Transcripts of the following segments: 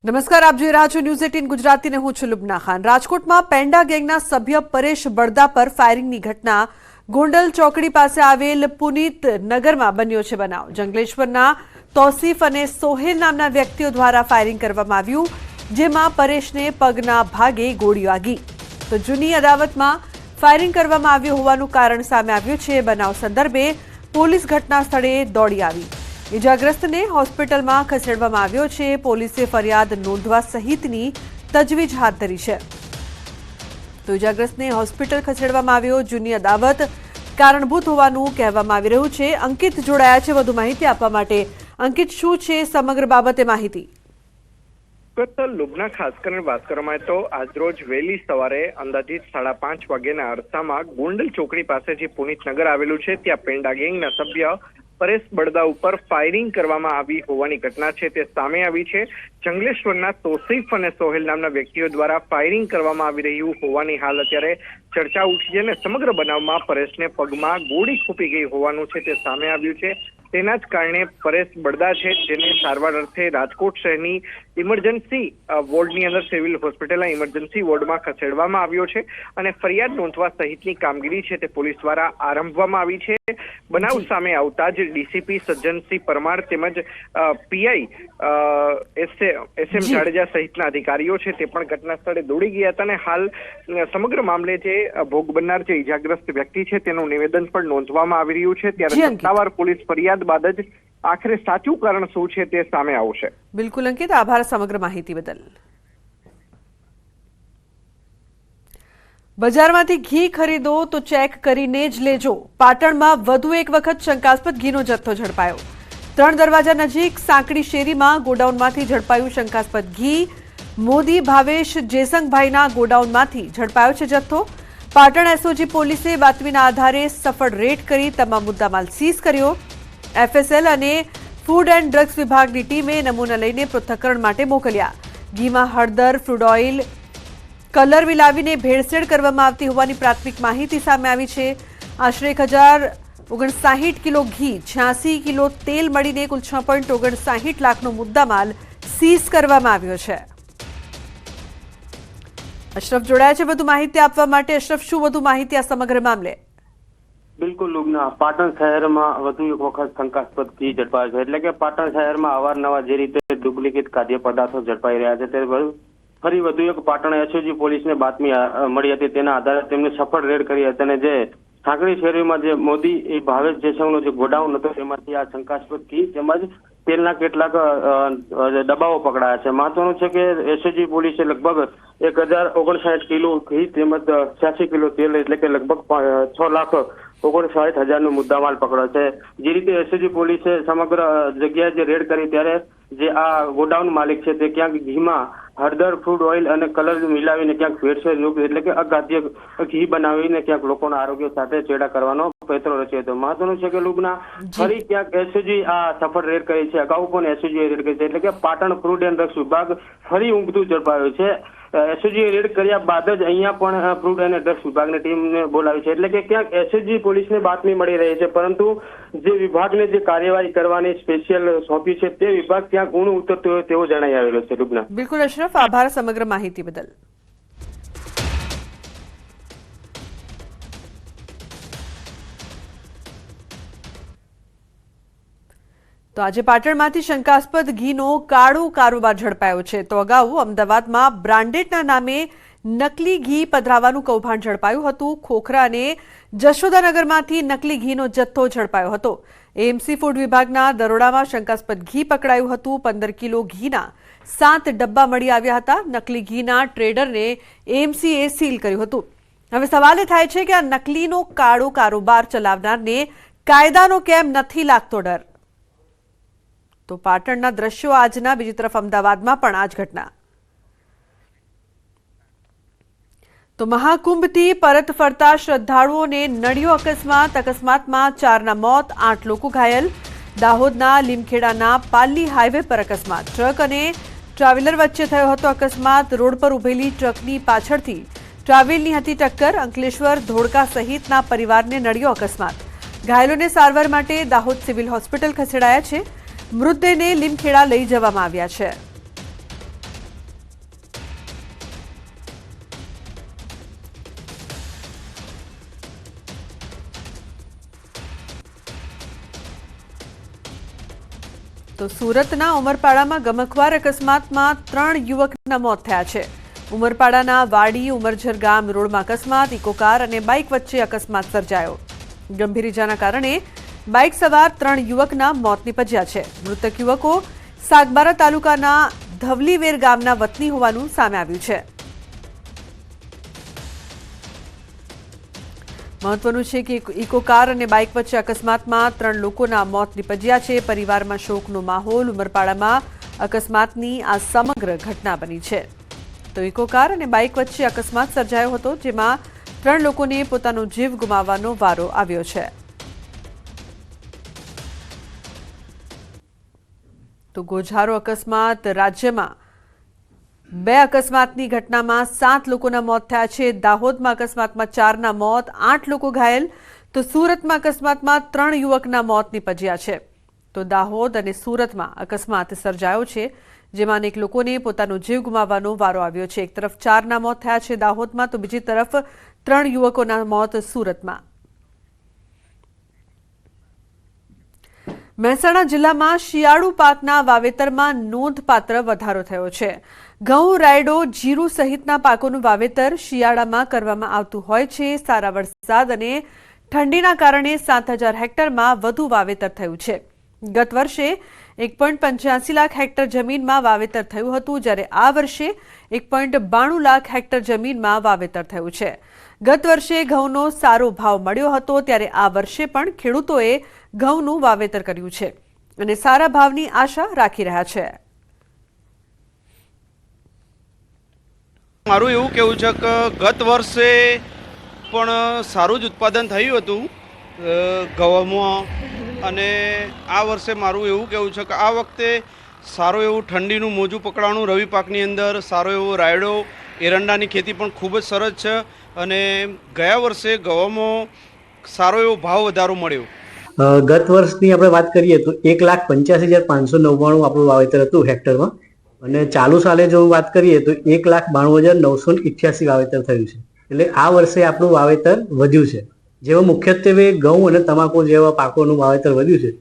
નમસ્કાર, આપ જોઈ રહ્યા છો ન્યૂઝ 18 ગુજરાતીને હું છું લુબના ખાન। રાજકોટમાં પેંડા ગેંગના સભ્ય પરેશ બળદા પર ફાયરિંગની ઘટના ગોંડલ ચોકડી પાસે આવેલ પુનિત નગરમાં બન્યો છે બનાવ। જંગલેશ્વરના તૌસીફ અને સોહેલ નામના વ્યક્તિઓ દ્વારા ફાયરિંગ કરવામાં આવ્યું, જેમાં પરેશને પગના ભાગે ગોળી વાગી તો જૂની અદાવતમાં ફાયરિંગ કરવામાં આવ્યું હોવાનું કારણ સામે આવ્યું છે। બનાવ સંદર્ભે પોલીસ ઘટના સ્થળે દોડી આવી ઇજાગ્રસ્તને હોસ્પિટલમાં ખસેડવામાં આવ્યો છે। પોલીસે ફરિયાદ નોંધવા સહિતની તજવીજ હાથ ધરી છે તો ઇજાગ્રસ્તને હોસ્પિટલ ખસેડવામાં આવ્યો। જૂની અદાવત કારણભૂત હોવાનું કહેવામાં આવી રહ્યું છે। અંકિત જોડાયા છે વધુ માહિતી આપવા માટે। અંકિત, શું છે સમગ્ર બાબતે માહિતી? લુબના ખાસ કરીને વાત કરવામાં આવે તો આજરોજ વહેલી સવારે અંદાજિત 5:30 વાગ્યાના અરસામાં ગોંડલ ચોકડી પાસે જે પુનિત નગર આવેલું છે ત્યાં પેંડા ગેંગના સભ્ય પરેશ બળદા ઉપર ફાયરિંગ કરવામાં આવી હોવાની ઘટના છે તે સામે આવી છે। જંગલેશ્વરના તૌસીફ અને સોહેલ નામના વ્યક્તિઓ દ્વારા ફાયરિંગ કરવામાં આવી રહ્યું હોવાની હાલ અત્યારે ચર્ચા ઉઠી છે અને સમગ્ર બનાવમાં પરેશને પગમાં ગોળી ખૂપી ગઈ હોવાનું છે તે સામે આવ્યું છે। તેના જ કારણે પરેશ બળદા છે જેને સારવાર અર્થે રાજકોટ શહેરની ઇમરજન્સી વોર્ડની અંદર સિવિલ હોસ્પિટલના ઇમરજન્સી વોર્ડમાં ખસેડવામાં આવ્યો છે અને ફરિયાદ નોંધવા સહિતની કામગીરી છે તે પોલીસ દ્વારા આરંભવામાં આવી છે। બનાવ સામે આવતા જ ડીસીપી સજ્જનસિંહ પરમાર તેમજ પીઆઈ SM જાડેજા સહિતના અધિકારીઓ છે તે પણ ઘટના સ્થળે દોડી ગયા હતા અને હાલ સમગ્ર મામલે જે ભોગ બનનાર જે ઇજાગ્રસ્ત વ્યક્તિ છે તેનું નિવેદન પણ નોંધવામાં આવી રહ્યું છે। ત્યારે સત્તાવાર પોલીસ ફરિયાદ બાદ જ આખરે સાચું કારણ શું છે તે સામે આવશે। બિલકુલ અંકિત, આભાર સમગ્ર માહિતી બદલ। બજારમાંથી ઘી ખરીદો તો ચેક કરીને જ લેજો। પાટણમાં વધુ એક વખત શંકાસ્પદ ઘીનો જથ્થો ઝડપાયો। 3 દરવાજા નજીક સાંકડી શેરીમાં ગોડાઉનમાંથી ઝડપાયું શંકાસ્પદ ઘી। મોદી ભાવેશ જેસંગભાઈના ગોડાઉનમાંથી ઝડપાયો છે જથ્થો। પાટણ એસઓજી પોલીસે બાતમીના આધારે સફળ રેડ કરી તમામ મુદ્દામાલ સીઝ કર્યો। FSL અને ફૂડ એન્ડ ડ્રગ્સ વિભાગની ટીમે નમૂના લઈને પૃથ્થકરણ માટે મોકલ્યા। ઘીમાં હળદર, ફૂડ ઓઇલ, કલર મિલાવીને ભેળસેળ કરવામાં આવતી હોવાની પ્રાથમિક માહિતી સામે આવી છે। આશરે 1059 કિલો ઘી, 86 કિલો તેલ મળીને કુલ 6.59 લાખનો મુદ્દામાલ સીઝ કરવામાં આવ્યો છે। અશરફ જોડાયા છે વધુ માહિતી આપવા માટે। અશરફ, શું વધુ માહિતી આ સમગ્ર મામલે? બિલકુલ લુબના, પાટણ શહેરમાં વધુ એક વખત શંકાસ્પદ ઘી ઝડપાયો છે। એટલે કે પાટણ શહેરમાં અવારનવાર જે રીતે ડુપ્લિકેટ ખાદ્ય પદાર્થો ઝડપાઈ રહ્યા છે તે ફરી વધુ એક પાટણ એસઓજી પોલીસને બાતમી મળી હતી। તેના આધારે તેમને સફળ રેડ કરી હતી અને જે સાંકડી શેરીમાં જે મોદી ભાવેશ જેસંગનો જે ગોડાઉન હતો તેમાંથી આ શંકાસ્પદ ઘી તેમજ તેલના કેટલાક ડબ્બાઓ પકડાયા છે। મહત્વનું છે કે એસઓજી પોલીસે લગભગ 1059 કિલો ઘી તેમજ 86 કિલો તેલ એટલે કે લગભગ 6,59,000નો મુદ્દામાલ પકડ્યો છે। જે રીતે એસઓજી પોલીસે સમગ્ર જગ્યાએ જે રેડ કરી ત્યારે જે આ ગોડાઉન માલિક છે તે ક્યાંક ઘીમાં હળદર, ફૂડ ઓઇલ અને કલર મિલાવીને ક્યાંક ભેળસેળ એટલે કે અખાદ્ય ઘી બનાવીને ક્યાંક લોકોના આરોગ્ય સાથે ચેડા કરવાનો પેતરો રચ્યો હતો। મહત્વનું છે કે લુબના ફરી ક્યાંક એસઓજી આ સફળ રેડ કરી છે। અગાઉ પણ એસઓજી રેડ કરી છે એટલે કે પાટણ ફૂડ એન્ડ ડ્રગ્સ વિભાગ ફરી ઊંઘતું ઝડપાયું છે। એસઓજી રેડ કર્યા બાદ જ અહીંયા પણ ફૂડ અને ડ્રગ્સ વિભાગની ટીમને બોલાવી છે। એટલે કે ક્યાંક એસઓજી પોલીસને બાતમી મળી રહી છે, પરંતુ જે વિભાગને જે કાર્યવાહી કરવાની સ્પેશિયલ સોંપી છે તે વિભાગ ક્યાંક ઊણું ઉતરતું હોય તેવો જણાઈ આવેલો છે। લુબના, બિલકુલ અશરફ, આભાર સમગ્ર માહિતી બદલ। તો આજે પાટણમાંથી શંકાસ્પદ ઘીનો કાળો કારોબાર ઝડપાયો છે। તો અગાઉ અમદાવાદમાં બ્રાન્ડેડના નામે નકલી ઘી પધરાવાનું કૌભાંડ ઝડપાયું હતું। ખોખરા અને જશોદાનગરમાંથી નકલી ઘીનો જથ્થો ઝડપાયો હતો। એએમસી ફૂડ વિભાગના દરોડામાં શંકાસ્પદ ઘી પકડાયું હતું। 15 કિલો ઘીના 7 ડબ્બા મળી આવ્યા હતા। નકલી ઘીના ટ્રેડરને એએમસીએ સીલ કર્યું હતું। હવે સવાલ એ થાય છે કે આ નકલીનો કાળો કારોબાર ચલાવનારને કાયદાનો કેમ નથી લાગતો ડર? તો પાટણના દ્રશ્યો આજના, બીજી તરફ અમદાવાદમાં પણ આ જ ઘટના। તો મહાકુંભથી પરત ફરતા શ્રદ્ધાળુઓને નડ્યો અકસ્માત। અકસ્માતમાં 4ના મોત, 8 લોકો ઘાયલ। દાહોદના લીમખેડાના પાલ્લી હાઈવે પર અકસ્માત। ટ્રક અને ટ્રાવેલર વચ્ચે થયો હતો અકસ્માત। રોડ પર ઉભેલી ટ્રકની પાછળથી ટ્રાવેલની હતી ટક્કર। અંકલેશ્વર, ધોળકા સહિતના પરિવારને નડ્યો અકસ્માત। ઘાયલોને સારવાર માટે દાહોદ સિવિલ હોસ્પિટલ ખસેડાયા છે। મૃતદેહને લીમખેડા લઈ જવામાં આવ્યા છે। તો સુરતના ઉમરપાડામાં ગમખ્વાર અકસ્માતમાં 3 યુવકના મોત થયા છે. ઉમરપાડાના વાડી ઉમરઝર ગામ રોડમાં અકસ્માત, ઇકો કાર અને બાઇક વચ્ચે અકસ્માત સર્જાયો. ગંભીર ઇજાના કારણે બાઇક સવાર 3 યુવકના મોત નીપજ્યા છે. મૃતક યુવકો સાગબારા તાલુકાના ધવલીવેર ગામના વતની હોવાનું સામે આવ્યું છે. મહત્વનું છે કે ઇકો કાર અને બાઇક વચ્ચે અકસ્માતમાં 3 લોકોના મોત નીપજ્યા છે. પરિવારમાં શોકનો માહોલ. ઉમરપાડામાં અકસ્માતની આ સમગ્ર ઘટના બની છે. તો ઇકો કાર અને બાઇક વચ્ચે અકસ્માત સર્જાયો હતો, જેમાં 3 લોકોને પોતાનો જીવ ગુમાવવાનો વારો આવ્યો છે. તો ગોઝારો અકસ્માત. રાજ્યમાં 2 અકસ્માતની ઘટનામાં 7 લોકોના મોત થયા છે. દાહોદમાં અકસ્માતમાં 4ના મોત, 8 લોકો ઘાયલ. તો સુરતમાં અકસ્માતમાં 3 યુવકના મોત નીપજ્યા છે. તો દાહોદ અને સુરતમાં અકસ્માત સર્જાયો છે, જેમાં અનેક લોકોને પોતાનો જીવ ગુમાવવાનો વારો આવ્યો છે. એક તરફ 4ના મોત થયા છે દાહોદમાં, તો બીજી તરફ 3 યુવકોના મોત સુરતમાં. મહેસાણા જિલ્લામાં શિયાળુ પાકના વાવેતરમાં નોંધપાત્ર વધારો થયો છે. ઘઉં, રાયડો, જીરું સહિતના પાકોનું વાવેતર શિયાળામાં કરવામાં આવતું હોય છે. સારા વરસાદ અને ઠંડીના કારણે 7,000 હેક્ટરમાં વધુ વાવેતર થયું છે. ગત વર્ષે 1.85 લાખ હેક્ટર જમીનમાં વાવેતર થયું હતું, જ્યારે આ વર્ષે 1.92 લાખ હેક્ટર જમીનમાં વાવેતર થયું છે. ગત વર્ષે ઘઉંનો સારો ભાવ મળ્યો હતો, ત્યારે આ વર્ષે પણ ખેડૂતોએ ઘઉંનું વાવેતર કર્યું છે અને સારા ભાવની આશા રાખી રહ્યા છે. મારું એવું કહેવું છે કે ગત વર્ષે પણ સારું જ ઉત્પાદન થયું હતું ઘઉંમાં, અને આ વર્ષે મારું એવું કહેવું છે કે આ વખતે સારું એવું ઠંડીનું મોજું પકડાણું. રવિ પાકની અંદર સારો એવો રાયડો, એરંડાની ખેતી પણ ખૂબ જ સરસ છે, અને ગયા વર્ષે ઘઉંમાં સારો એવો ભાવ વધારો મળ્યો. ગત વર્ષની આપણે વાત કરીએ તો 1,85,599 આપણું વાવેતર હતું હેક્ટરમાં, અને ચાલુ સાલે જો વાત કરીએ તો 1,92,988 વાવેતર થયું છે. એટલે આ વર્ષે આપણું વાવેતર વધ્યું છે, જેમાં મુખ્યત્વે ઘઉં અને તમાકુ જેવા પાકોનું વાવેતર વધ્યું છે.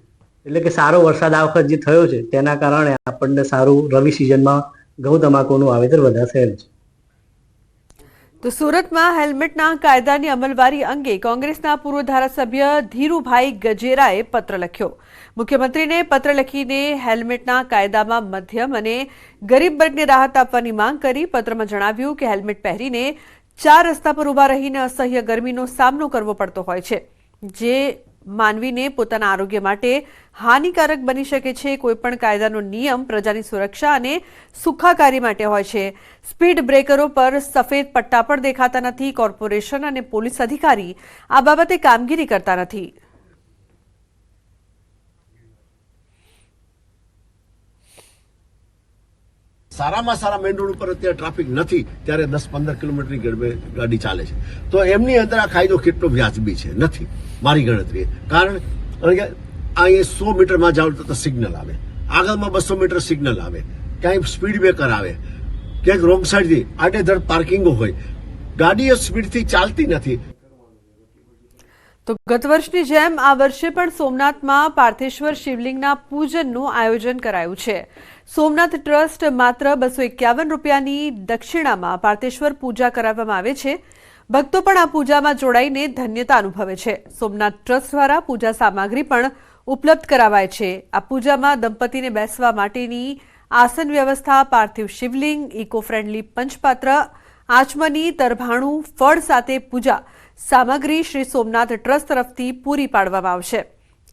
એટલે કે સારો વરસાદ આ વખત જે થયો છે તેના કારણે આપણને સારું રવિ સિઝનમાં ઘઉં તમાકુનું વાવેતર વધારે થયેલ છે. તો સુરતમાં હેલ્મેટના કાયદાની અમલવારી અંગે કોંગ્રેસના પૂર્વ ધારાસભ્ય ધીરુભાઈ ગજેરાએ પત્ર લખ્યો. મુખ્યમંત્રીને પત્ર લખીને હેલ્મેટના કાયદામાં મધ્યમ અને ગરીબ વર્ગને રાહત આપવાની માંગ કરી. પત્રમાં જણાવ્યું કે હેલ્મેટ પહેરીને 4 રસ્તા પર ઊભા રહીને અસહ્ય ગરમીનો સામનો કરવો પડતો હોય છે, જે માનવીને પોતાના આરોગ્ય માટે હાનિકારક બની શકે છે. કોઈપણ કાયદાનો નિયમ પ્રજાની સુરક્ષા અને સુખાકારી માટે હોય છે. સ્પીડ બ્રેકરો પર સફેદ પટ્ટા પણ દેખાતા નથી. કોર્પોરેશન અને પોલીસ અધિકારી આ બાબતે કામગીરી કરતા નથી. સારામાં સારા મેઇન રોડ ઉપર અત્યારે ટ્રાફિક નથી, ત્યારે 10-15 કિલોમીટરની ગાડી ચાલે છે. તો એમની અંદર આ કાયદો કેટલો વ્યાજબી છે? નથી મારી ગણતરીએ. કારણ કે અહીંયા 100 મીટરમાં જાવ તો સિગ્નલ આવે, આગળમાં 200 મીટર સિગ્નલ આવે, ક્યાંય સ્પીડ બ્રેકર આવે, ક્યાંક રોંગ સાઈડથી આડેધડ પાર્કિંગો હોય, ગાડીઓ સ્પીડથી ચાલતી નથી. તો ગત વર્ષની જેમ આ વર્ષે પણ સોમનાથમાં પાર્થેશ્વર શિવલિંગના પૂજનનું આયોજન કરાયું છે. સોમનાથ ટ્રસ્ટ માત્ર 251 રૂપિયાની દક્ષિણામાં પાર્થેશ્વર પૂજા કરાવવામાં આવે છે. ભક્તો પણ આ પૂજામાં જોડાઈને ધન્યતા અનુભવે છે. સોમનાથ ટ્રસ્ટ દ્વારા પૂજા સામગ્રી પણ ઉપલબ્ધ કરાવાય છે. આ પૂજામાં દંપતીને બેસવા માટેની આસન વ્યવસ્થા, પાર્થિવ શિવલિંગ, ઇકો ફ્રેન્ડલી પંચપાત્ર, આચમની, તરભાણું, ફળ સાથે પૂજા સામગ્રી શ્રી સોમનાથ ટ્રસ્ટ તરફથી પૂરી પાડવામાં આવશે.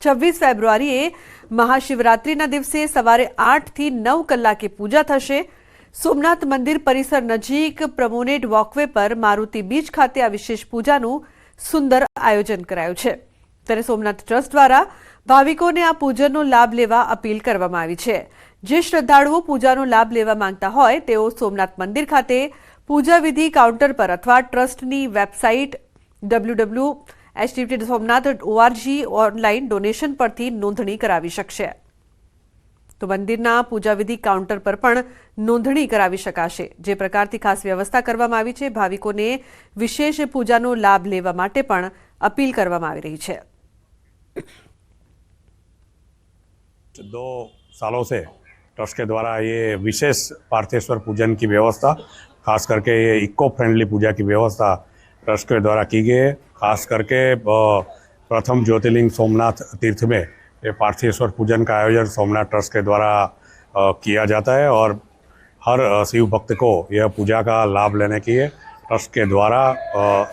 26 ફેબ્રુઆરીએ મહાશિવરાત્રીના દિવસે સવારે 8 થી 9 કલાકે પૂજા થશે. સોમનાથ મંદિર પરિસર નજીક પ્રમોનેડ વોકવે પર મારુતિ બીચ ખાતે આ વિશેષ પૂજાનું સુંદર આયોજન કરાયું છે. ત્યારે સોમનાથ ટ્રસ્ટ દ્વારા ભાવિકોને આ પૂજનનો લાભ લેવા અપીલ કરવામાં આવી છે. જે શ્રદ્ધાળુઓ પૂજાનો લાભ લેવા માંગતા હોય તેઓ સોમનાથ મંદિર ખાતે પૂજા વિધિ કાઉન્ટર પર અથવા ટ્રસ્ટની વેબસાઇટ www.somnath.org ઓનલાઈન ડોનેશન પરથી નોંધણી કરાવી શકશે. તો મંદિરના પૂજાવિધિ કાઉન્ટર પર પણ નોંધણી કરાવી શકાશે. જે પ્રકારથી ખાસ વ્યવસ્થા કરવામાં આવી છે, ભાવિકોને વિશેષ પૂજાનો લાભ લેવા માટે પણ અપીલ કરવામાં આવી રહી છે. 2 सालों से ट्रस्ट के द्वारा ये विशेष पार्थेश्वर पूजन की व्यवस्था, खास करके ये इको फ्रेंडली पूजा की व्यवस्था ट्रस्ट के द्वारा की गई है। खास करके प्रथम ज्योतिर्लिंग सोमनाथ तीर्थ में ये पार्थेश्वर पूजन का आयोजन सोमनाथ ट्रस्ट के द्वारा किया जाता है और हर शिव भक्त को यह पूजा का लाभ लेने के लिए ट्रस्ट के द्वारा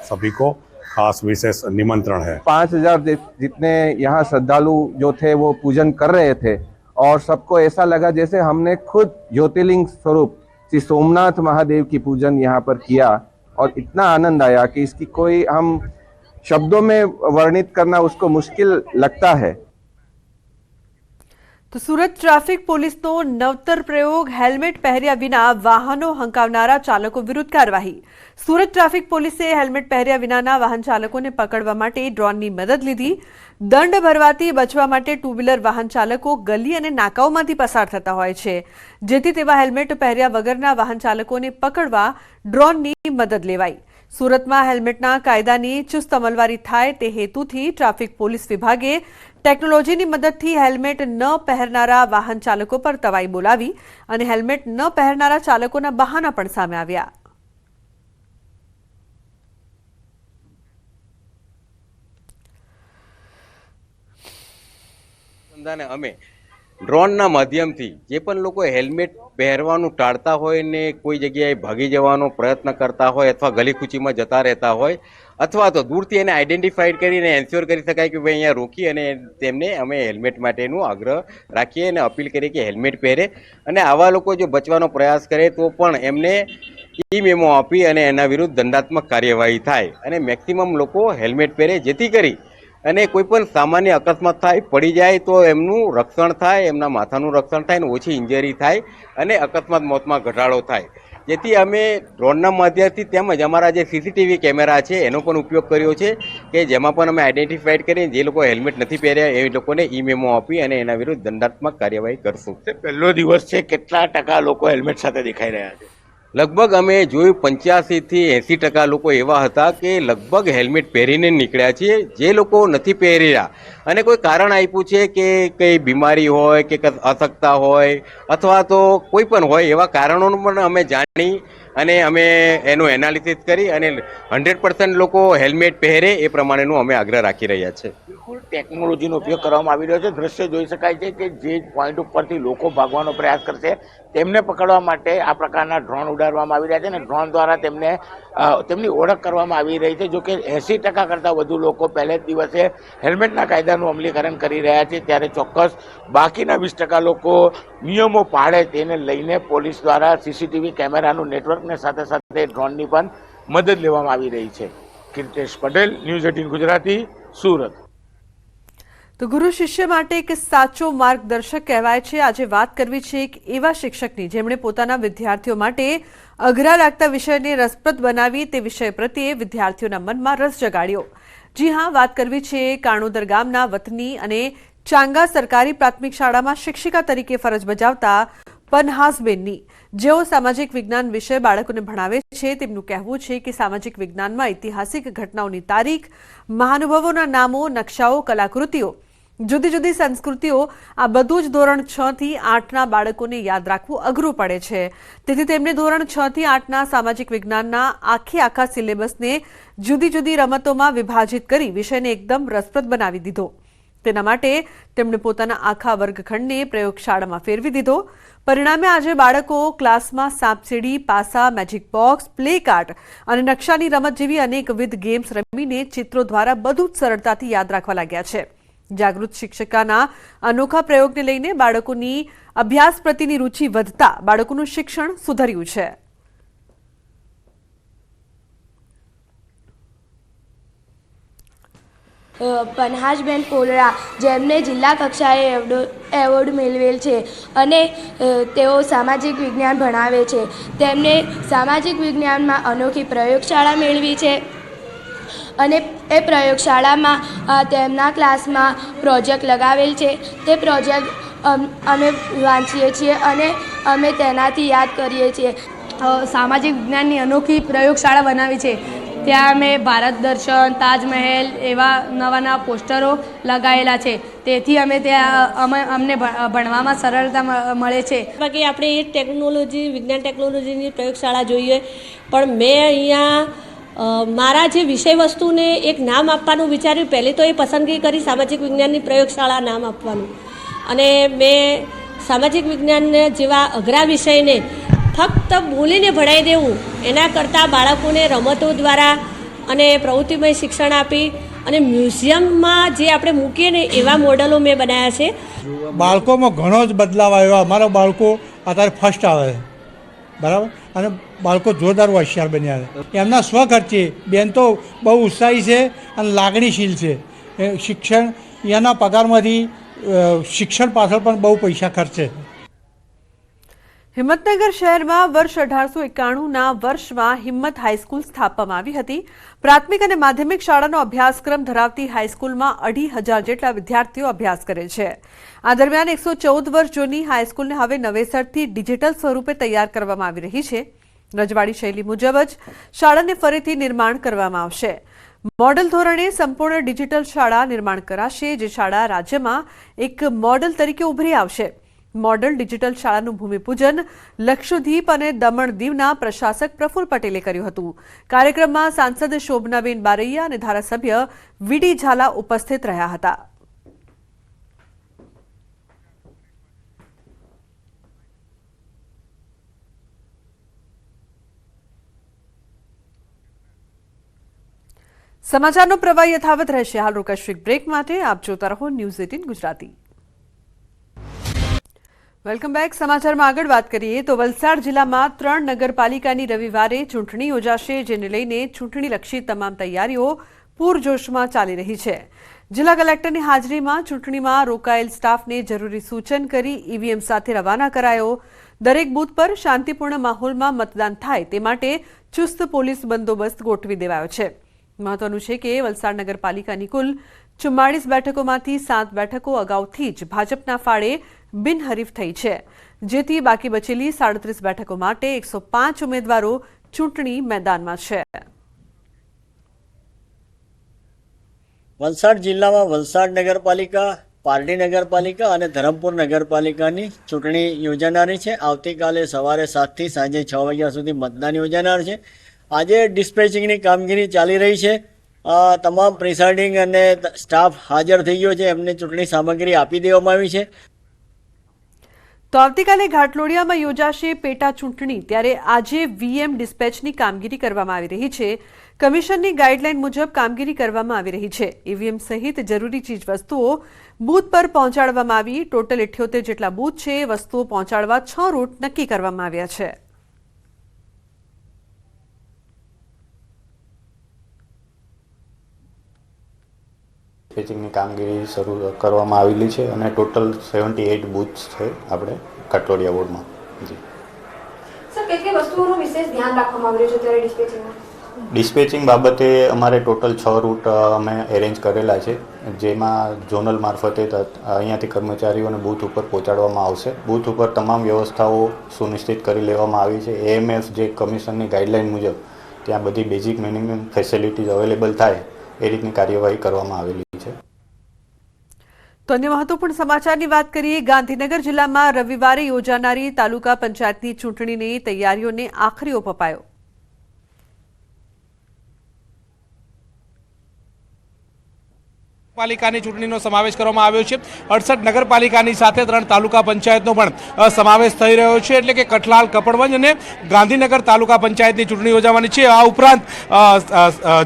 सभी को खास विशेष निमंत्रण है। 5,000 जितने यहाँ श्रद्धालु जो थे वो पूजन कर रहे थे और सबको ऐसा लगा जैसे हमने खुद ज्योतिर्लिंग स्वरूप श्री सोमनाथ महादेव की पूजन यहाँ पर किया और इतना आनंद आया कि इसकी कोई हम शब्दों में वर्णित करना उसको मुश्किल लगता है। તો સુરત ટ્રાફિક પોલીસનો નવતર પ્રયોગ હેલ્મેટ પહેર્યા વિના વાહનો હંકાવનારા ચાલકો વિરુદ્ધ કાર્યવાહી। સુરત ટ્રાફિક પોલીસે હેલ્મેટ પહેર્યા વિનાના વાહન ચાલકોને પકડવા માટે ડ્રોનની મદદ લીધી। દંડ ભરવાથી બચવા માટે ટુ વ્હીલર વાહન ચાલકો ગલી અને નાકાઓમાંથી પસાર થતા હોય છે, જેથી તેવા હેલ્મેટ પહેર્યા વગરના વાહન ચાલકોને પકડવા ડ્રોનની મદદ લેવાઈ। સુરતમાં હેલ્મેટના કાયદાની ચુસ્ત અમલવારી થાય તે હેતુથી ટ્રાફિક પોલીસ વિભાગે ટેકનોલોજીની મદદથી હેલ્મેટ ન પહેરનારા વાહન ચાલકો પર તવાઈ બોલાવી અને હેલ્મેટ ન પહેરનારા ચાલકોના બહાના પણ સામે આવ્યા। અમે ડ્રોનના માધ્યમથી જે પણ લોકો હેલ્મેટ પહેરવાનું ટાળતા હોય ને કોઈ જગ્યાએ ભાગી જવાનો પ્રયત્ન કરતા હોય અથવા ગલીકૂચીમાં જતા રહેતા હોય અથવા તો દૂરથી એને આઈડેન્ટિફાઈડ કરીને એન્શ્યોર કરી શકાય કે ભાઈ અહીંયા રોકી અને તેમને અમે હેલ્મેટ માટેનું આગ્રહ રાખીએ અને અપીલ કરીએ કે હેલ્મેટ પહેરે અને આવા લોકો જો બચવાનો પ્રયાસ કરે તો પણ એમને ઈ મેમો આપી અને એના વિરુદ્ધ દંડાત્મક કાર્યવાહી થાય અને મેક્સિમમ લોકો હેલ્મેટ પહેરે જેથી કરી અને કોઈ પણ સામાન્ય અકસ્માત થાય પડી જાય તો એમનું રક્ષણ થાય, એમના માથાનું રક્ષણ થાય અને ઓછી ઇન્જરી થાય અને અકસ્માત મોતમાં ઘટાડો થાય। જેથી અમે ડ્રોનના માધ્યમથી તેમજ અમારા જે સીસીટીવી કેમેરા છે એનો પણ ઉપયોગ કર્યો છે કે જેમાં પણ અમે આઈડેન્ટિફાઈડ કરીને જે લોકો હેલ્મેટ નથી પહેર્યા એ લોકોને ઈ મેમો આપી અને એના વિરુદ્ધ દંડાત્મક કાર્યવાહી કરશું। પહેલો દિવસ છે, કેટલા ટકા લોકો હેલ્મેટ સાથે દેખાઈ રહ્યા છે? લગભગ અમે જોયું 85 થી 80% લોકો એવા હતા કે લગભગ હેલ્મેટ પહેરીને નીકળ્યા છીએ। જે લોકો નથી પહેરી રહ્યા અને કોઈ કારણ આપ્યું છે કે કઈ બીમારી હોય કે અશક્તતા હોય અથવા તો કોઈ પણ હોય એવા કારણોનું પણ અમે જાણી અને અમે એનું એનાલિસિસ કરી અને 100% લોકો હેલ્મેટ પહેરે એ પ્રમાણેનું અમે આગ્રહ રાખી રહ્યા છે। બિલકુલ ટેકનોલોજીનો ઉપયોગ કરવામાં આવી રહ્યો છે। દ્રશ્ય જોઈ શકાય છે કે જે પોઈન્ટ ઉપરથી લોકો ભાગવાનો પ્રયાસ કરશે તેમને પકડવા માટે આ પ્રકારના ડ્રોન ઉડાડવામાં આવી રહ્યા છે અને ડ્રોન દ્વારા તેમની ઓળખ કરવામાં આવી રહી છે। જો કે 80% કરતાં વધુ લોકો પહેલે જ દિવસે હેલ્મેટના કાયદાનું અમલીકરણ કરી રહ્યા છે, ત્યારે ચોક્કસ બાકીના 20% લોકો નિયમો પાળે તેને લઈને પોલીસ દ્વારા સીસીટીવી કેમેરાનું નેટવર્કને સાથે સાથે ડ્રોનની પણ મદદ લેવામાં આવી રહી છે। કીર્તેશ પટેલ, ન્યૂઝ 18 ગુજરાતી, સુરત। તો ગુરુ શિષ્ય માટે એક સાચો માર્ગદર્શક કહેવાય છે। આજે વાત કરવી છે એક એવા શિક્ષકની જેમણે પોતાના વિદ્યાર્થીઓ માટે અઘરા લાગતા વિષયને રસપ્રદ બનાવી તે વિષય પ્રત્યે વિદ્યાર્થીઓના મનમાં રસ જગાડ્યો। જી હા, વાત કરવી છે કાણોદર ગામના વતની અને ચાંગા સરકારી પ્રાથમિક શાળામાં શિક્ષિકા તરીકે ફરજ બજાવતા પનહાસબેનની, જેઓ સામાજિક વિજ્ઞાન વિષય બાળકોને ભણાવે છે। તેમનું કહેવું છે કે સામાજિક વિજ્ઞાનમાં ઐતિહાસિક ઘટનાઓની તારીખ, મહાનુભાવોના નામો, નકશાઓ, કલાકૃતિઓ, જુદી જુદી સંસ્કૃતિઓ આ બધું જ ધોરણ 6 થી 8ના બાળકોને યાદ રાખવું અઘરું પડે છે। તેથી તેમણે ધોરણ 6 થી 8ના સામાજિક વિજ્ઞાનના આખા સિલેબસને જુદી જુદી રમતોમાં વિભાજિત કરી વિષયને એકદમ રસપ્રદ બનાવી દીધો। તેના માટે તેમણે પોતાના આખા વર્ગખંડને પ્રયોગશાળામાં ફેરવી દીધો। પરિણામે આજે બાળકો ક્લાસમાં સાપસીડી, પાસા, મેજિક બોક્સ, પ્લે કાર્ડ અને નકશાની રમત જેવી અનેકવિધ ગેમ્સ રમીને ચિત્રો દ્વારા બધું જ સરળતાથી યાદ રાખવા લાગ્યા છે। જાગૃત શિક્ષિકાના અનોખા પ્રયોગને લઈને બાળકોની અભ્યાસ પ્રત્યેની રુચિ વધતા બાળકોનું શિક્ષણ સુધર્યું છે। પનહાસબેન કોલરા, જેમને જિલ્લા કક્ષાએ એવોર્ડ મેળવેલ છે અને તેઓ સામાજિક વિજ્ઞાન ભણાવે છે। તેમને સામાજિક વિજ્ઞાનમાં અનોખી પ્રયોગશાળા મેળવી છે અને એ પ્રયોગશાળામાં તેમના ક્લાસમાં પ્રોજેક્ટ લગાવેલ છે। તે પ્રોજેક્ટ અમે વાંચીએ છીએ અને અમે તેનાથી યાદ કરીએ છીએ। સામાજિક વિજ્ઞાનની અનોખી પ્રયોગશાળા બનાવી છે। ત્યાં અમે ભારત દર્શન, તાજમહેલ એવા નવા નવા પોસ્ટરો લગાવેલા છે. તેથી અમે ત્યાં અમને ભણવામાં સરળતા મળે છે. બાકી આપણે એ ટેકનોલોજી, વિજ્ઞાન ટેકનોલોજીની પ્રયોગશાળા જોઈએ, પણ મેં અહીંયા મારા જે વિષય વસ્તુને એક નામ આપવાનું વિચાર્યું. પહેલી તો એ પસંદગી કરી સામાજિક વિજ્ઞાનની પ્રયોગશાળા નામ આપવાનું, અને મેં સામાજિક વિજ્ઞાન જેવા અઘરા વિષયને ફક્ત બોલીને ભણાવી દેવું એના કરતાં બાળકોને રમતો દ્વારા અને પ્રવૃત્તિમય શિક્ષણ આપી અને મ્યુઝિયમમાં જે આપણે મૂકીએ ને એવા મોડલો મેં બનાવ્યા છે. બાળકોમાં ઘણો જ બદલાવ આવ્યો. અમારા બાળકો અત્યારે ફર્સ્ટ આવે છે, બરાબર, અને બાળકો જોરદાર હોશિયાર બન્યા છે. એમના સ્વખર્ચે બેન તો બહુ ઉત્સાહી છે અને લાગણીશીલ છે. શિક્ષણ એના પગારમાંથી શિક્ષણ પાછળ પણ બહુ પૈસા ખર્ચે. હિંમતનગર શહેરમાં વર્ષ 1891ના વર્ષમાં હિંમત હાઈસ્કૂલ સ્થાપવામાં આવી હતી. પ્રાથમિક અને માધ્યમિક શાળાનો અભ્યાસક્રમ ધરાવતી હાઈસ્કૂલમાં 2,500 જેટલા વિદ્યાર્થીઓ અભ્યાસ કરે છે. આ દરમિયાન 114 વર્ષ જૂની હાઈસ્કૂલને હવે નવેસરથી ડિજિટલ સ્વરૂપે તૈયાર કરવામાં આવી રહી છે. રજવાડી શૈલી મુજબ જ શાળાને ફરીથી નિર્માણ કરવામાં આવશે. મોડલ ધોરણે સંપૂર્ણ ડિજિટલ શાળા નિર્માણ કરાશે, જે શાળા રાજ્યમાં એક મોડલ તરીકે ઉભરી આવશે. મોડલ ડિજિટલ શાળાનું ભૂમિપૂજન લક્ષદ્વીપ અને દમણ દીવના પ્રશાસક પ્રફુલ્લ પટેલે કર્યું હતું. કાર્યક્રમમાં સાંસદ શોભનાબેન બારૈયા અને ધારાસભ્ય વીડી ઝાલા ઉપસ્થિત રહ્યા હતા. સમાચારનો પ્રવાહ યથાવત રહેશે. હાલ રોકાશું એક બ્રેક માટે. આપ જોતા રહો ન્યૂઝ 18 ગુજરાતી. Welcome back. સમાચારમાં આગળ વાત કરીએ તો વલસાડ જિલ્લામાં 3 નગરપાલિકાની રવિવારે ચૂંટણી યોજાશે, જેને લઈને ચૂંટણીલક્ષી તમામ તૈયારીઓ પૂરજોશમાં ચાલી રહી છે. જિલ્લા કલેક્ટરની હાજરીમાં ચૂંટણીમાં રોકાયેલ સ્ટાફને જરૂરી સૂચન કરી ઈવીએમ સાથે રવાના કરાયો. દરેક બૂથ પર શાંતિપૂર્ણ માહોલમાં મતદાન થાય તે માટે ચુસ્ત પોલીસ બંદોબસ્ત ગોઠવી દેવાયો છે. મહત્વનું છે કે વલસાડ નગરપાલિકાની કુલ 44 બેઠકોમાંથી 7 બેઠકો અગાઉથી જ ભાજપના ફાળે બિનહરીફ થઈ છે, જેથી બાકી બચેલી 37 બેઠકો માટે 105 ઉમેદવારો ચૂંટણી મેદાનમાં છે. વલસાડ જિલ્લામાં વલસાડ નગરપાલિકા, પારડી નગરપાલિકા અને ધરમપુર નગરપાલિકાની ચૂંટણી યોજાનારી છે. આવતીકાલે સવારે 7 થી સાંજે 6 વાગ્યા સુધી મતદાન યોજાનાર છે. આજે ડિસ્પેચિંગની કામગીરી ચાલી રહી છે. તમામ પ્રિસાઇડિંગ અને સ્ટાફ હાજર થઈ ગયો છે. એમને ચૂંટણી સામગ્રી આપી દેવામાં આવી છે. તો આવતીકાલે ઘાટલોડિયામાં યોજાશે પેટા ચૂંટણી, ત્યારે આજે વીએમ ડિસ્પેચની કામગીરી કરવામાં આવી રહી છે. કમિશનની ગાઈડલાઈન મુજબ કામગીરી કરવામાં આવી રહી છે. ઈવીએમ સહિત જરૂરી ચીજવસ્તુઓ બૂથ પર પહોંચાડવામાં આવી. ટોટલ 78 જેટલા બૂથ છે. વસ્તુઓ પહોંચાડવા 6 રૂટ નક્કી કરવામાં આવ્યા છે. ડિસ્પેચિંગની કામગીરી શરૂ કરવામાં આવેલી છે અને ટોટલ 78 બૂથ્સ છે આપણે કટલોડિયા વોર્ડમાં. જી સર, કેટલી વસ્તુઓનું વિશેષ ધ્યાન રાખવામાં આવ્યું છે ત્યારે ડિસ્પેચિંગમાં? ડિસ્પેચિંગ બાબતે અમારે ટોટલ 6 રૂટ અમે એરેન્જ કરેલા છે, જેમાં ઝોનલ મારફતે અહીંયાથી કર્મચારીઓને બૂથ ઉપર પહોંચાડવામાં આવશે. બૂથ ઉપર તમામ વ્યવસ્થાઓ સુનિશ્ચિત કરી લેવામાં આવી છે. એએમએફ જે કમિશનની ગાઈડલાઈન મુજબ ત્યાં બધી બેઝિક મિનિમમ ફેસિલિટીઝ અવેલેબલ થાય એ રીતની કાર્યવાહી કરવામાં આવેલી છે. તો અન્ય મહત્વપૂર્ણ સમાચારની વાત કરીએ. ગાંધીનગર જિલ્લામાં રવિવારે યોજાનારી તાલુકા પંચાયતની ચૂંટણીની તૈયારીઓને આખરી ઓપ અપાયો. પાલિકાની ચૂંટણીનો સમાવેશ કરવામાં આવ્યો છે. 68 નગરપાલિકાની સાથે 3 તાલુકા પંચાયતનો પણ સમાવેશ થઈ રહ્યો છે. એટલે કે કઠલાલ, કપડવંજ અને ગાંધીનગર તાલુકા પંચાયતની ચૂંટણી યોજાવાની છે. આ ઉપરાંત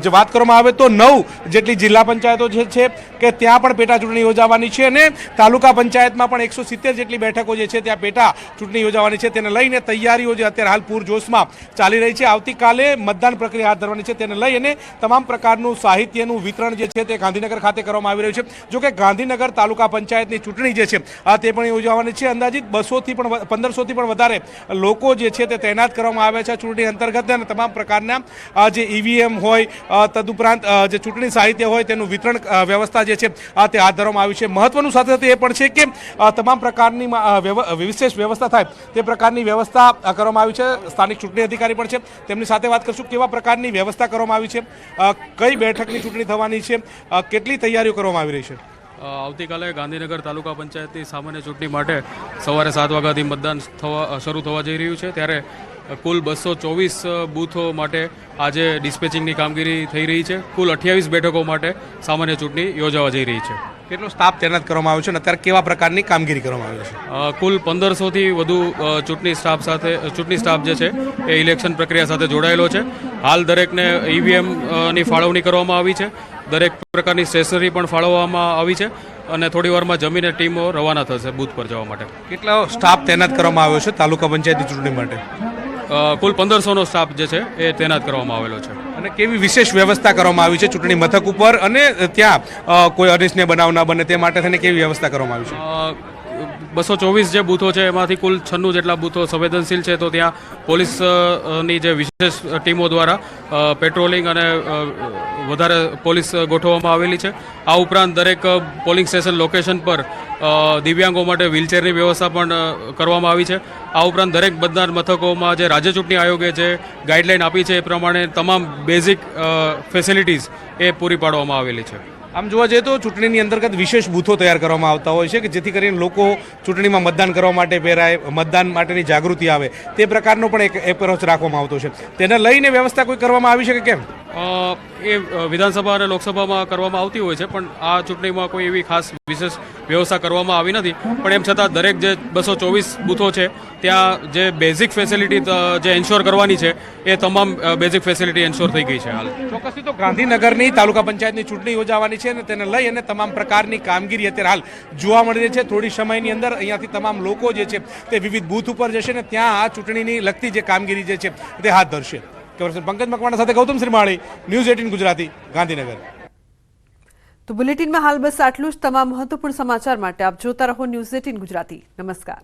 જો વાત કરવામાં આવે તો 9 જેટલી જિલ્લા પંચાયતો જે છે કે ત્યાં પણ પેટા ચૂંટણી યોજાવાની છે અને તાલુકા પંચાયતમાં પણ 170 જેટલી બેઠકો જે છે ત્યાં પેટા ચૂંટણી યોજાવાની છે. તેને લઈને તૈયારીઓ જે અત્યારે હાલ પૂરજોશમાં ચાલી રહી છે. આવતીકાલે મતદાન પ્રક્રિયા હાથ ધરવાની છે. તેને લઈ અને તમામ પ્રકારનું સાહિત્યનું વિતરણ જે છે તે ગાંધીનગર ખાતે કરવામાં કરવામાં આવી રહ્યું છે। જો કે ગાંધીનગર તાલુકા પંચાયતની ચૂંટણી જે છે તે પણ યોજવાની છે। અંદાજિત 200થી પણ 1500થી પણ વધારે લોકો જે છે તે તૈનાત કરવામાં આવ્યા છે ચૂંટણી અંતર્ગત, અને તમામ પ્રકારના જે ઈવીએમ હોય તદુપરાંત જે ચૂંટણી સાહિત્ય હોય તેનું વિતરણ વ્યવસ્થા જે છે તે હાથ ધરવામાં આવી છે। મહત્વનું સાથે સાથે એ પણ છે કે તમામ પ્રકારની વિશેષ વ્યવસ્થા થાય તે પ્રકારની વ્યવસ્થા કરવામાં આવી છે। સ્થાનિક ચૂંટણી અધિકારી પણ છે, તેમની સાથે વાત કરશું કેવા પ્રકારની વ્યવસ્થા કરવામાં આવી છે, કઈ બેઠકની ચૂંટણી થવાની છે, કેટલી તૈયારીઓ કરવામાં આવી રહી છે। આવતીકાલે ગાંધીનગર તાલુકા પંચાયતની સામાન્ય ચૂંટણી માટે સવારે 7 વાગ્યાથી મતદાન શરૂ થવા જઈ રહ્યું છે, ત્યારે કુલ 224 બૂથો માટે આજે ડિસ્પેચિંગની કામગીરી થઈ રહી છે। કુલ 28 બેઠકો માટે સામાન્ય ચૂંટણી યોજાવા જઈ રહી છે। કેટલો સ્ટાફ તૈનાત કરવામાં આવ્યો છે અને અત્યારે કેવા પ્રકારની કામગીરી કરવામાં આવી છે? કુલ 1500થી વધુ ચૂંટણી સ્ટાફ જે છે એ ઇલેક્શન પ્રક્રિયા સાથે જોડાયેલો છે। હાલ દરેકને ઈવીએમની ફાળવણી કરવામાં આવી છે, દરેક પ્રકારની સ્ટેશનરી પણ ફાળવવામાં આવી છે, અને થોડી વારમાં જમીને ટીમો રવાના થશે બૂથ પર જવા માટે। કેટલો સ્ટાફ તૈનાત કરવામાં આવ્યો છે તાલુકા પંચાયતની ચૂંટણી માટે? કુલ 1500નો સ્ટાફ જે છે એ તૈનાત કરવામાં આવેલો છે। અને કેવી વિશેષ વ્યવસ્થા કરવામાં આવી છે ચૂંટણી મથક ઉપર, અને ત્યાં કોઈ અનિચ્છનીય બનાવ ના બને તે માટે થઈને કેવી વ્યવસ્થા કરવામાં આવી છે? 224 જે બૂથો છે એમાંથી કુલ 96 જેટલા બૂથો સંવેદનશીલ છે, તો ત્યાં પોલીસની જે વિશેષ ટીમો દ્વારા પેટ્રોલિંગ અને વધારે પોલીસ ગોઠવવામાં આવેલી છે। આ ઉપરાંત દરેક પોલિંગ સ્ટેશન લોકેશન પર દિવ્યાંગો માટે વ્હીલચેરની વ્યવસ્થા પણ કરવામાં આવી છે। આ ઉપરાંત દરેક મતદાન મથકોમાં જે રાજ્ય ચૂંટણી આયોગે જે ગાઈડલાઈન આપી છે એ પ્રમાણે તમામ બેઝિક ફેસિલિટીઝ એ પૂરી પાડવામાં આવેલી છે। આમ જોવા જઈએ તો ચૂંટણીની અંતર્ગત વિશેષ બૂથો તૈયાર કરવામાં આવતા હોય છે કે જેથી કરીને લોકો ચૂંટણીમાં મતદાન કરવા માટે પહેરાય, મતદાન માટેની જાગૃતિ આવે, તે પ્રકારનો પણ એક એપ્રોચ રાખવામાં આવતો છે। તેને લઈને વ્યવસ્થા કોઈ કરવામાં આવી છે કે કેમ? એ વિધાનસભા અને લોકસભામાં કરવામાં આવતી હોય છે, પણ આ ચૂંટણીમાં કોઈ એવી ખાસ વિશેષ વ્યવસ્થા કરવામાં આવી નથી। પણ એમ છતાં દરેક જે 224 બૂથો છે ત્યાં જે બેઝિક ફેસિલિટી જે એન્શ્યોર કરવાની છે એ તમામ બેઝિક ફેસિલિટી એન્શ્યોર થઈ ગઈ છે હાલ। ચોક્કસથી તો ગાંધીનગરની તાલુકા પંચાયતની ચૂંટણી યોજાવાની છે અને તેને લઈ અને તમામ પ્રકારની કામગીરી અત્યારે હાલ જોવા મળી રહી છે। થોડી સમયની અંદર અહીંયાથી તમામ લોકો જે છે તે વિવિધ બૂથ ઉપર જશે ને ત્યાં આ ચૂંટણીની લગતી જે કામગીરી જે છે તે હાથ ધરશે। પંકજ મકવાણા સાથે ગૌતમ શ્રીમાળી, ન્યૂઝ 18 ગુજરાતી, ગાંધીનગર। તો બુલેટિનમાં હાલ બસ આટલું જ। તમામ મહત્વપૂર્ણ સમાચાર માટે આપ જોતા રહો ન્યૂઝ 18 ગુજરાતી। નમસ્કાર।